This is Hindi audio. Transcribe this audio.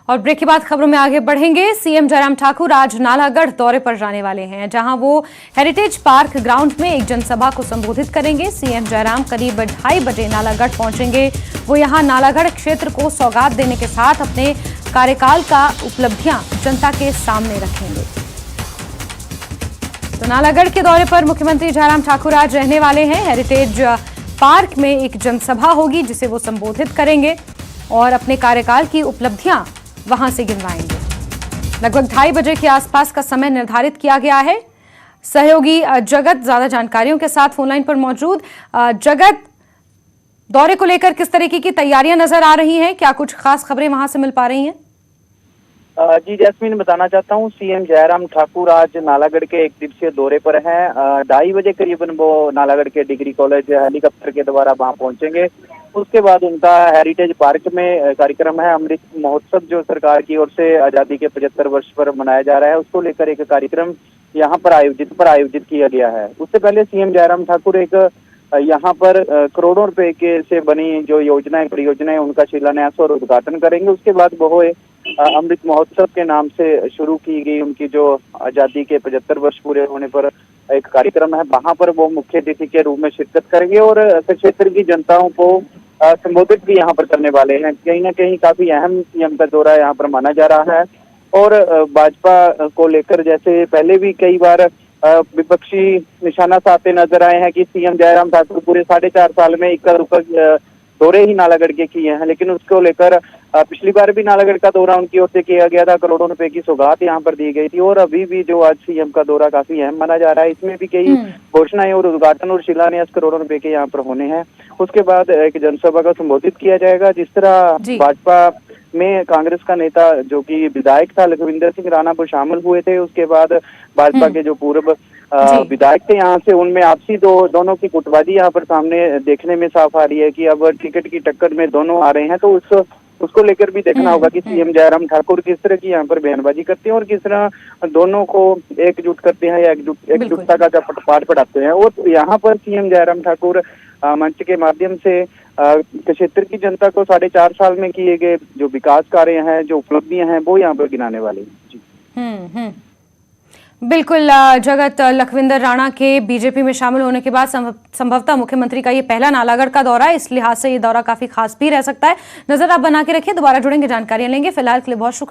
और ब्रेक के बाद खबरों में आगे बढ़ेंगे। सीएम जयराम ठाकुर आज नालागढ़ दौरे पर जाने वाले हैं, जहां वो हेरिटेज पार्क ग्राउंड में एक जनसभा को संबोधित करेंगे। सीएम जयराम करीब 2:30 बजे नालागढ़ पहुंचेंगे। वो यहां नालागढ़ क्षेत्र को सौगात देने के साथ अपने कार्यकाल का उपलब्धियां जनता के सामने रखेंगे। तो नालागढ़ के दौरे पर मुख्यमंत्री जयराम ठाकुर आज रहने वाले हैं। हेरिटेज पार्क में एक जनसभा होगी जिसे वो संबोधित करेंगे और अपने कार्यकाल की उपलब्धियां वहां से गिनवाएंगे। लगभग 2:30 बजे के आसपास का समय निर्धारित किया गया है। सहयोगी जगत ज्यादा जानकारियों के साथ फोनलाइन पर मौजूद। जगत, दौरे को लेकर किस तरीके की तैयारियां नजर आ रही हैं? क्या कुछ खास खबरें वहां से मिल पा रही हैं? जी जैस्मीन, बताना चाहता हूँ सीएम जयराम ठाकुर आज नालागढ़ के एक दिवसीय दौरे पर हैं। 2:30 बजे करीबन वो नालागढ़ के डिग्री कॉलेज हेलीकॉप्टर के द्वारा वहां पहुंचेंगे। उसके बाद उनका हेरिटेज पार्क में कार्यक्रम है। अमृत महोत्सव जो सरकार की ओर से आजादी के 75 वर्ष पर मनाया जा रहा है, उसको लेकर एक कार्यक्रम यहाँ पर आयोजित किया गया है। उससे पहले सीएम जयराम ठाकुर एक यहाँ पर करोड़ों रुपए के से बनी जो योजनाएं परियोजनाएं उनका शिलान्यास और उद्घाटन करेंगे। उसके बाद वो अमृत महोत्सव के नाम से शुरू की गई उनकी जो आजादी के 75 वर्ष पूरे होने पर एक कार्यक्रम है, वहां पर वो मुख्य अतिथि के रूप में शिरकत करेंगे और क्षेत्र की जनताओं को संबोधित भी यहाँ पर करने वाले हैं। कहीं ना कहीं काफी अहम सीएम का दौरा यहाँ पर माना जा रहा है। और भाजपा को लेकर जैसे पहले भी कई बार विपक्षी निशाना साधते नजर आए हैं कि सीएम जयराम ठाकुर पूरे 4.5 साल में इक्का दुक्का दौरे ही नालागढ़ के किए हैं, लेकिन उसको लेकर पिछली बार भी नालागढ़ का दौरा उनकी ओर से किया गया था। करोड़ों रुपए की सौगात यहाँ पर दी गई थी और अभी भी जो आज सीएम का दौरा काफी अहम माना जा रहा है। इसमें भी कई घोषणाएं और उद्घाटन और शिलान्यास करोड़ों रुपए के यहाँ पर होने हैं। उसके बाद एक जनसभा को संबोधित किया जाएगा। जिस तरह भाजपा में कांग्रेस का नेता जो कि विधायक था लखविंदर सिंह राणा वो शामिल हुए थे, उसके बाद भाजपा के जो पूर्व विधायक थे यहाँ से, उनमें आपसी दोनों की गुटबाजी यहाँ पर सामने देखने में साफ आ रही है कि अब टिकट की टक्कर में दोनों आ रहे हैं। तो उसको लेकर भी देखना होगा कि सीएम जयराम ठाकुर किस तरह की यहाँ पर बयानबाजी करते हैं और किस तरह दोनों को एकजुट करते हैं या एकजुटता का पाठ पढ़ाते हैं। और यहाँ पर सीएम जयराम ठाकुर मंच के माध्यम से क्षेत्र की जनता को 4.5 साल में किए गए जो विकास कार्य हैं, जो उपलब्धियां हैं, वो यहाँ पर गिनाने वाले हैं। जी बिल्कुल जगत, लखविंदर राणा के बीजेपी में शामिल होने के बाद संभवतः मुख्यमंत्री का ये पहला नालागढ़ का दौरा है। इस लिहाज से ये दौरा काफी खास भी रह सकता है। नजर आप बना के रखिए, दोबारा जुड़ेंगे, जानकारियां लेंगे। फिलहाल के लिए बहुत शुक्रिया।